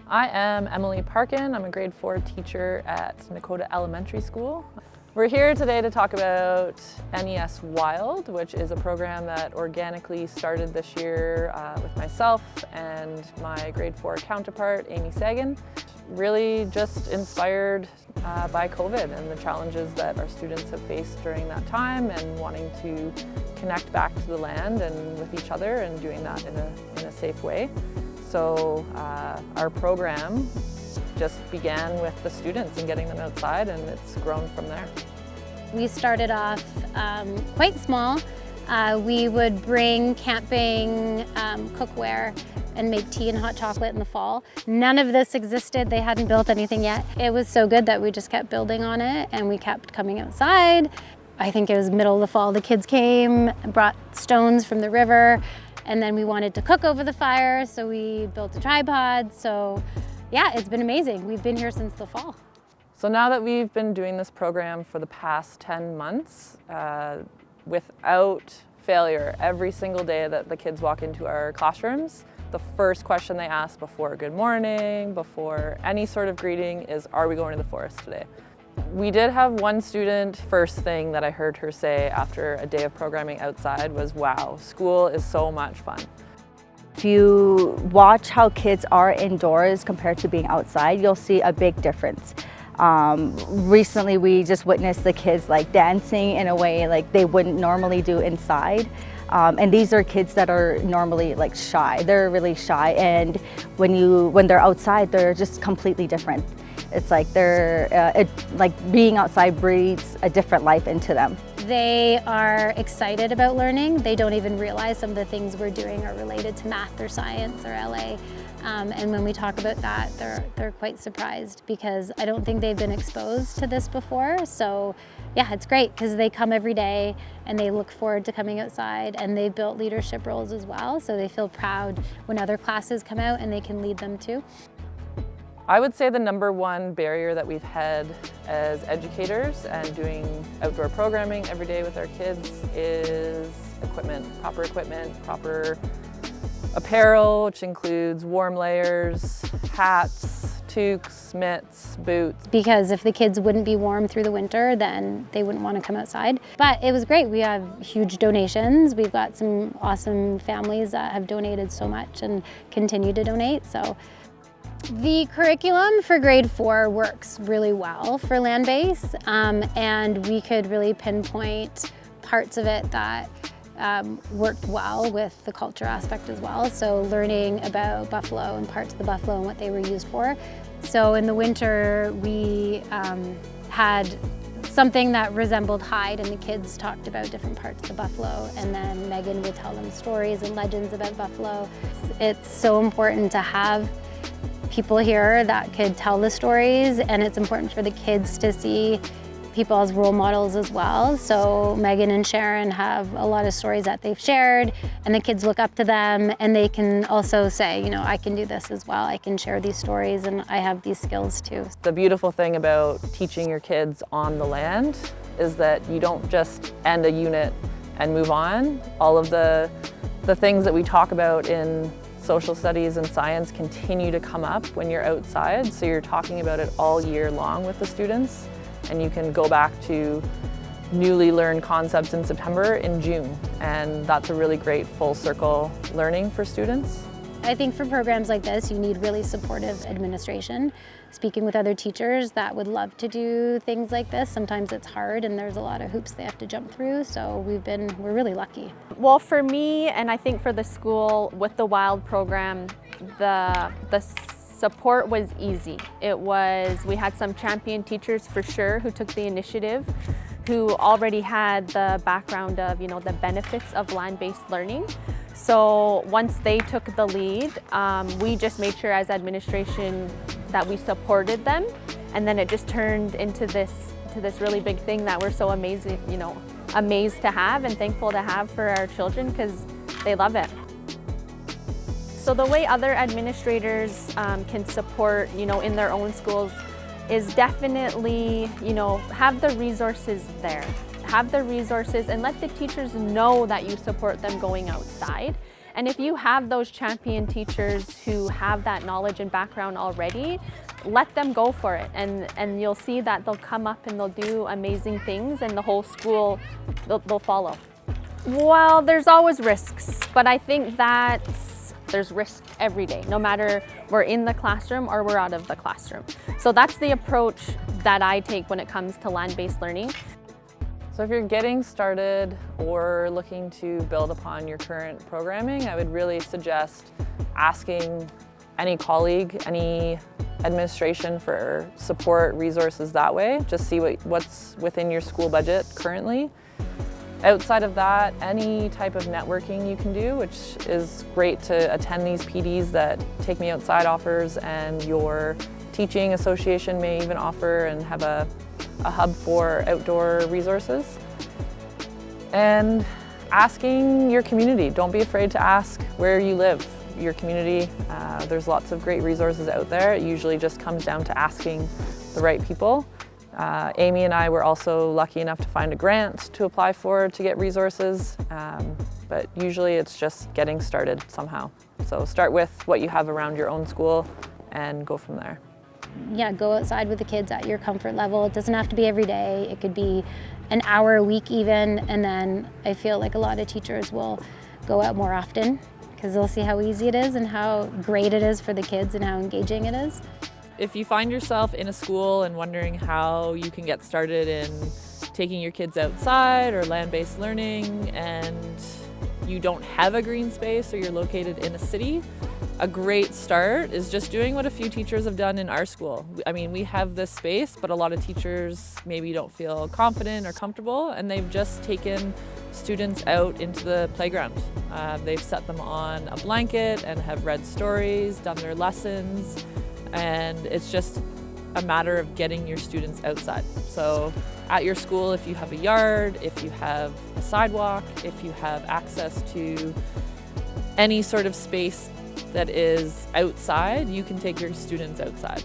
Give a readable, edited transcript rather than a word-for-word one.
I am Emily Parkin. I'm a grade 4 teacher at Nakoda Elementary School. We're here today to talk about NES Wild, which is a program that organically started this year with myself and my grade 4 counterpart, Amy Sagan. Really just inspired by COVID and the challenges that our students have faced during that time, and wanting to connect back to the land and with each other, and doing that in a safe way. So our program just began with the students and getting them outside, and it's grown from there. We started off quite small. We would bring camping cookware and make tea and hot chocolate in the fall. None of this existed. They hadn't built anything yet. It was so good that we just kept building on it, and we kept coming outside. I think it was middle of the fall. The kids came and brought stones from the river, and then we wanted to cook over the fire, so we built a tripod. So yeah, it's been amazing. We've been here since the fall. So now that we've been doing this program for the past 10 months, without failure, every single day that the kids walk into our classrooms, the first question they ask before good morning, before any sort of greeting, is, are we going to the forest today? We did have one student, first thing that I heard her say after a day of programming outside was, wow, school is so much fun. If you watch how kids are indoors compared to being outside, you'll see a big difference. Recently we just witnessed the kids dancing in a way like they wouldn't normally do inside. And these are kids that are normally shy. They're really shy, and when they're outside, they're just completely different. It's like being outside breathes a different life into them. They are excited about learning. They don't even realize some of the things we're doing are related to math or science or LA. And when we talk about that, they're quite surprised, because I don't think they've been exposed to this before. So yeah, it's great because they come every day and they look forward to coming outside, and they built leadership roles as well. So they feel proud when other classes come out and they can lead them too. I would say the number one barrier that we've had as educators and doing outdoor programming every day with our kids is equipment, proper apparel, which includes warm layers, hats, toques, mitts, boots. Because if the kids wouldn't be warm through the winter, then they wouldn't want to come outside. But it was great. We have huge donations. We've got some awesome families that have donated so much and continue to donate. So the curriculum for grade 4 works really well for land-based, and we could really pinpoint parts of it that worked well with the culture aspect as well. So learning about buffalo and parts of the buffalo and what they were used for. So in the winter, we had something that resembled hide, and the kids talked about different parts of the buffalo, and then Megan would tell them stories and legends about buffalo. It's so important to have people here that could tell the stories, and it's important for the kids to see people as role models as well. So Megan and Sharon have a lot of stories that they've shared, and the kids look up to them, and they can also say, you know, I can do this as well. I can share these stories, and I have these skills too. The beautiful thing about teaching your kids on the land is that you don't just end a unit and move on. All of the things that we talk about in social studies and science continue to come up when you're outside, so you're talking about it all year long with the students, and you can go back to newly learned concepts in September in June, and that's a really great full circle learning for students. I think for programs like this, you need really supportive administration. Speaking with other teachers that would love to do things like this, sometimes it's hard and there's a lot of hoops they have to jump through, so we're really lucky. Well, for me, and I think for the school with the Wild program, the support was easy. We had some champion teachers for sure who took the initiative, who already had the background of, you know, the benefits of land-based learning. So once they took the lead, we just made sure as administration that we supported them, and then it just turned into this really big thing that we're so amazing, you know, amazed to have and thankful to have for our children, because they love it. So the way other administrators can support, you know, in their own schools is definitely, you know, have the resources there. Have the resources and let the teachers know that you support them going outside. And if you have those champion teachers who have that knowledge and background already, let them go for it, and you'll see that they'll come up and they'll do amazing things, and the whole school, they'll follow. Well, there's always risks, but I think that there's risk every day, no matter we're in the classroom or we're out of the classroom. So that's the approach that I take when it comes to land-based learning. So if you're getting started or looking to build upon your current programming, I would really suggest asking any colleague, any administration for support, resources that way. Just see what's within your school budget currently. Outside of that, any type of networking you can do, which is great to attend these PDs that Take Me Outside offers, and your teaching association may even offer, and have a hub for outdoor resources. And asking your community. Don't be afraid to ask where you live, your community. There's lots of great resources out there. It usually just comes down to asking the right people. Amy and I were also lucky enough to find a grant to apply for to get resources, but usually it's just getting started somehow. So start with what you have around your own school and go from there. Yeah, go outside with the kids at your comfort level. It doesn't have to be every day. It could be an hour a week even, and then I feel like a lot of teachers will go out more often because they'll see how easy it is and how great it is for the kids and how engaging it is. If you find yourself in a school and wondering how you can get started in taking your kids outside or land-based learning, and you don't have a green space or you're located in a city, a great start is just doing what a few teachers have done in our school. I mean, we have this space, but a lot of teachers maybe don't feel confident or comfortable, and they've just taken students out into the playground. They've set them on a blanket and have read stories, done their lessons, and it's just a matter of getting your students outside. So at your school, if you have a yard, if you have a sidewalk, if you have access to any sort of space that is outside, you can take your students outside.